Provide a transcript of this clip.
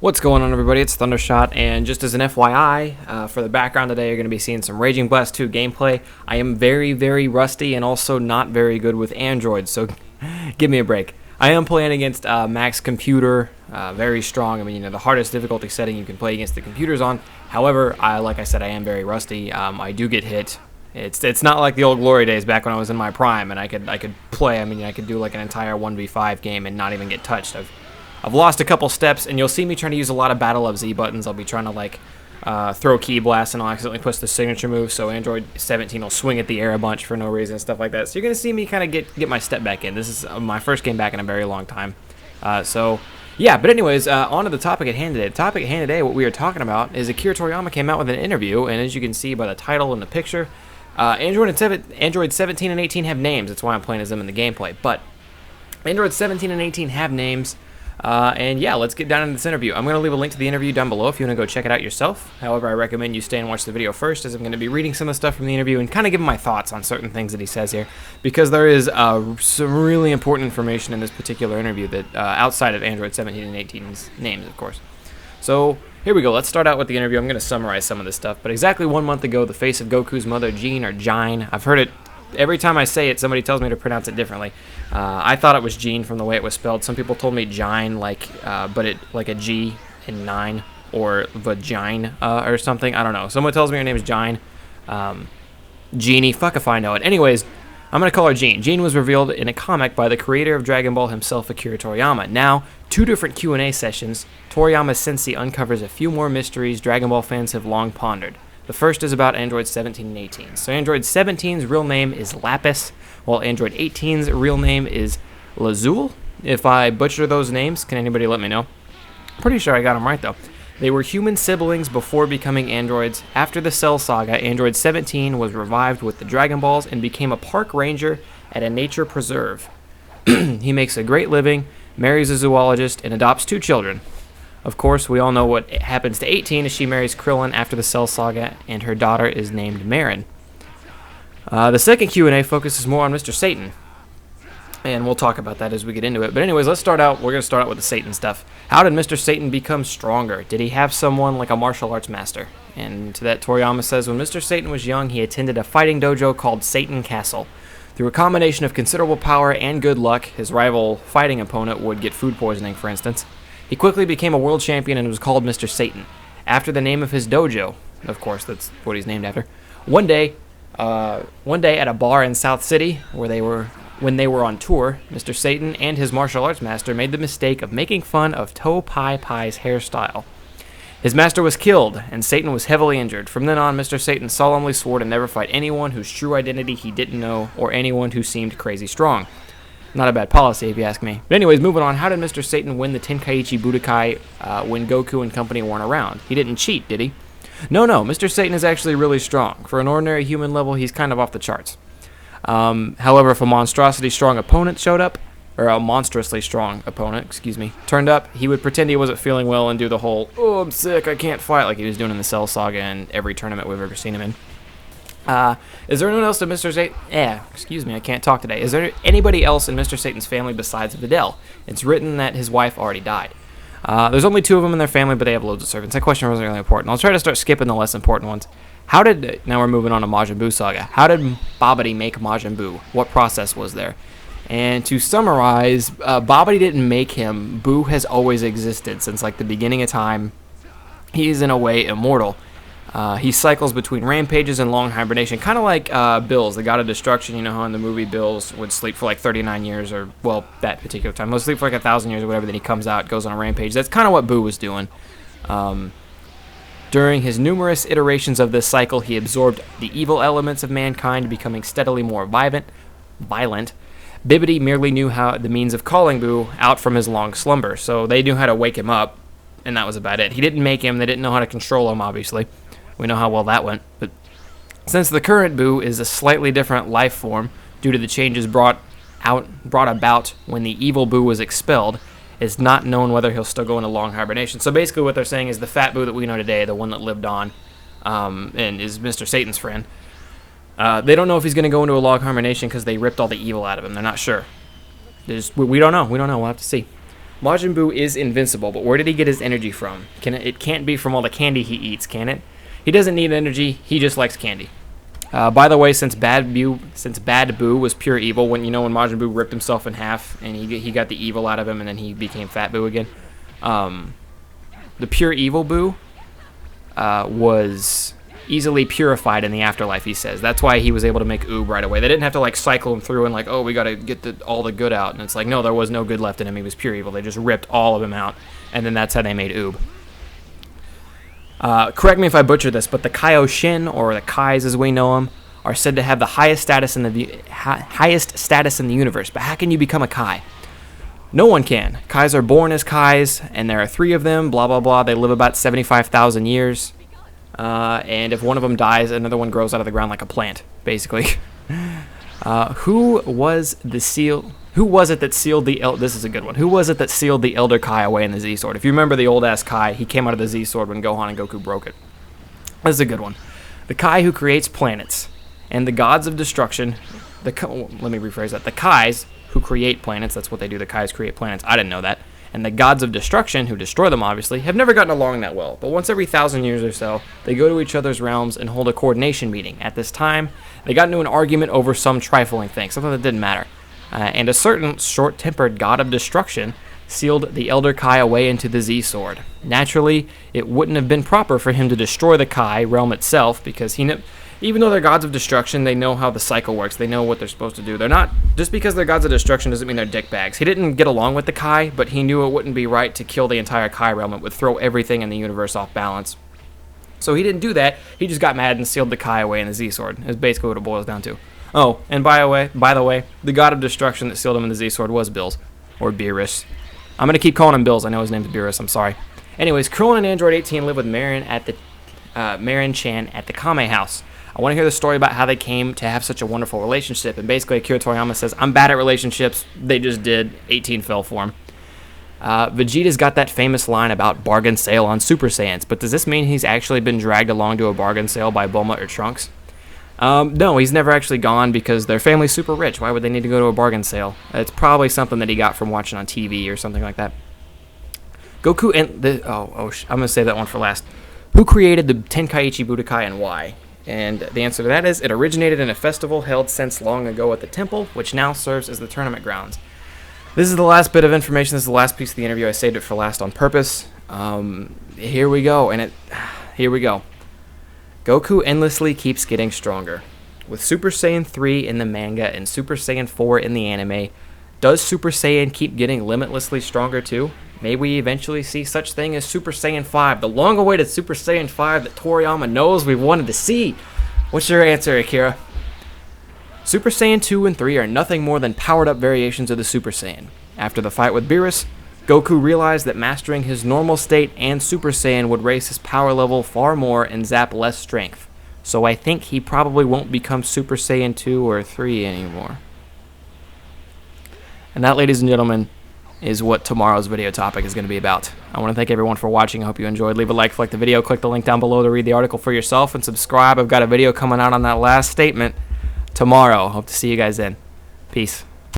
What's going on, everybody? It's Thundershot, and just as an FYI, for the background today, you're going to be seeing some Raging Blast 2 gameplay. I am very, very rusty and also not very good with Android, so give me a break. I am playing against Max Computer, very strong. I mean, the hardest difficulty setting you can play against the computers on. However, like I said, I am very rusty. I do get hit. It's not like the old glory days back when I was in my prime and I could play. I mean, I could do like an entire 1v5 game and not even get touched. I've lost a couple steps, and you'll see me trying to use a lot of Battle of Z buttons. I'll be trying to throw key blasts, and I'll accidentally push the signature move, so Android 17 will swing at the air a bunch for no reason and stuff like that. So you're going to see me kind of get my step back in. This is my first game back in a very long time. Yeah, but anyways, on to the topic at hand today. The topic at hand today, what we are talking about, is Akira Toriyama came out with an interview, and as you can see by the title and the picture, Android 17 and 18 have names. That's why I'm playing as them in the gameplay. But Android 17 and 18 have names. And yeah, let's get down into this interview. I'm going to leave a link to the interview down below if you want to go check it out yourself. However, I recommend you stay and watch the video first, as I'm going to be reading some of the stuff from the interview and kind of giving my thoughts on certain things that he says here, because there is some really important information in this particular interview that outside of Android 17 and 18's names, of course. So here we go. Let's start out with the interview. I'm going to summarize some of this stuff. But exactly 1 month ago, the face of Goku's mother, Jean, or Jine, I've heard it. Every time I say it, somebody tells me to pronounce it differently. I thought it was Jean from the way it was spelled. Some people told me Jine, but it like a G in 9, or vagine or something. I don't know. Someone tells me her name is Jine. Jeannie, fuck if I know it. Anyways, I'm going to call her Jean. Jean was revealed in a comic by the creator of Dragon Ball himself, Akira Toriyama. Now, 2 different Q&A sessions, Toriyama's sensei uncovers a few more mysteries Dragon Ball fans have long pondered. The first is about Android 17 and 18. So Android 17's real name is Lapis, while Android 18's real name is Lazul. If I butcher those names, can anybody let me know? Pretty sure I got them right, though. They were human siblings before becoming androids. After the Cell Saga, Android 17 was revived with the Dragon Balls and became a park ranger at a nature preserve. He makes a great living, marries a zoologist, and adopts 2 children. Of course, we all know what happens to 18 as she marries Krillin after the Cell Saga, and her daughter is named Marin. The second Q&A focuses more on Mr. Satan, and we'll talk about that as we get into it. But anyways, let's start out. We're going to start out with the Satan stuff. How did Mr. Satan become stronger? Did he have someone like a martial arts master? And to that, Toriyama says, when Mr. Satan was young, he attended a fighting dojo called Satan Castle. Through a combination of considerable power and good luck, his rival fighting opponent would get food poisoning, for instance. He quickly became a world champion and was called Mr. Satan, after the name of his dojo. Of course, that's what he's named after. One day at a bar in South City, when they were on tour, Mr. Satan and his martial arts master made the mistake of making fun of Toe Pai Pai's hairstyle. His master was killed, and Satan was heavily injured. From then on, Mr. Satan solemnly swore to never fight anyone whose true identity he didn't know, or anyone who seemed crazy strong. Not a bad policy, if you ask me. But anyways, moving on. How did Mr. Satan win the Tenkaichi Budokai when Goku and company weren't around? He didn't cheat, did he? No. Mr. Satan is actually really strong. For an ordinary human level, he's kind of off the charts. However, if a monstrously strong opponent showed up, or a monstrously strong opponent, turned up, he would pretend he wasn't feeling well and do the whole, oh, I'm sick, I can't fight, like he was doing in the Cell Saga and every tournament we've ever seen him in. Is there anyone else in Mr. Satan? I can't talk today. Is there anybody else in Mr. Satan's family besides Videl? It's written that his wife already died. There's only 2 of them in their family, but they have loads of servants. That question wasn't really important. I'll try to start skipping the less important ones. Now we're moving on to Majin Buu Saga. How did Bobbidi make Majin Buu? What process was there? And to summarize, Bobbidi didn't make him. Buu has always existed since like the beginning of time. He is in a way immortal. He cycles between rampages and long hibernation, kind of like Bills, the god of destruction. You know how in the movie Bills would sleep for like 39 years, or, well, that particular time. He'll sleep for like 1,000 years or whatever, then he comes out, goes on a rampage. That's kind of what Boo was doing. During his numerous iterations of this cycle, he absorbed the evil elements of mankind, becoming steadily more violent. Bibbidi merely knew the means of calling Boo out from his long slumber, so they knew how to wake him up, and that was about it. He didn't make him, they didn't know how to control him, obviously. We know how well that went. But since the current Buu is a slightly different life form due to the changes brought about when the evil Buu was expelled, it's not known whether he'll still go into long hibernation. So basically what they're saying is the fat Buu that we know today, the one that lived on, and is Mr. Satan's friend, they don't know if he's going to go into a long hibernation because they ripped all the evil out of him. They're not sure. We don't know. We'll have to see. Majin Buu is invincible, but where did he get his energy from? It can't be from all the candy he eats, can it? He doesn't need energy, he just likes candy. By the way, since Bad Buu was pure evil, when Majin Buu ripped himself in half and he got the evil out of him and then he became Fat Buu again, the pure evil Buu was easily purified in the afterlife, he says. That's why he was able to make Oob right away. They didn't have to like cycle him through and like, oh, we got to get all the good out. And it's like, no, there was no good left in him. He was pure evil. They just ripped all of him out, and then that's how they made Oob. Correct me if I butcher this, but the Kaioshin, or the Kais as we know them, are said to have the highest status in the universe. But how can you become a Kai? No one can. Kais are born as Kais, and there are 3 of them, blah, blah, blah. They live about 75,000 years. And if one of them dies, another one grows out of the ground like a plant, basically. Who was it that sealed the this is a good one. Who was it that sealed the Elder Kai away in the Z-Sword? If you remember the old-ass Kai, he came out of the Z-Sword when Gohan and Goku broke it. This is a good one. The Kai who creates planets, and the gods of destruction, let me rephrase that. The Kais who create planets, that's what they do, the Kais create planets. I didn't know that. And the gods of destruction, who destroy them obviously, have never gotten along that well. But once every 1,000 years or so, they go to each other's realms and hold a coordination meeting. At this time, they got into an argument over some trifling thing, something that didn't matter. And a certain short-tempered god of destruction sealed the Elder Kai away into the Z-Sword. Naturally, it wouldn't have been proper for him to destroy the Kai realm itself, because even though they're gods of destruction, they know how the cycle works. They know what they're supposed to do. They're not, just because they're gods of destruction doesn't mean they're dickbags. He didn't get along with the Kai, but he knew it wouldn't be right to kill the entire Kai realm. It would throw everything in the universe off balance. So he didn't do that. He just got mad and sealed the Kai away in the Z-Sword. Is basically what it boils down to. Oh, and by the way, the god of destruction that sealed him in the Z-Sword was Bills, or Beerus. I'm going to keep calling him Bills. I know his name's Beerus. I'm sorry. Anyways, Krillin and Android 18 live with Marin Chan at the Kame house. I want to hear the story about how they came to have such a wonderful relationship. And basically, Akira Toriyama says, I'm bad at relationships. They just did. 18 fell for him. Vegeta's got that famous line about bargain sale on Super Saiyans. But does this mean he's actually been dragged along to a bargain sale by Bulma or Trunks? No, he's never actually gone because their family's super rich. Why would they need to go to a bargain sale? It's probably something that he got from watching on TV or something like that. Goku and I'm going to save that one for last. Who created the Tenkaichi Budokai and why? And the answer to that is, it originated in a festival held since long ago at the temple, which now serves as the tournament grounds. This is the last bit of information. This is the last piece of the interview. I saved it for last on purpose. Here we go. Here we go. Goku endlessly keeps getting stronger. With Super Saiyan 3 in the manga and Super Saiyan 4 in the anime, does Super Saiyan keep getting limitlessly stronger too? May we eventually see such thing as Super Saiyan 5, the long-awaited Super Saiyan 5 that Toriyama knows we've wanted to see. What's your answer, Akira? Super Saiyan 2 and 3 are nothing more than powered-up variations of the Super Saiyan. After the fight with Beerus, Goku realized that mastering his normal state and Super Saiyan would raise his power level far more and zap less strength. So I think he probably won't become Super Saiyan 2 or 3 anymore. And that, ladies and gentlemen, is what tomorrow's video topic is going to be about. I want to thank everyone for watching. I hope you enjoyed. Leave a like the video. Click the link down below to read the article for yourself. And subscribe. I've got a video coming out on that last statement tomorrow. Hope to see you guys then. Peace.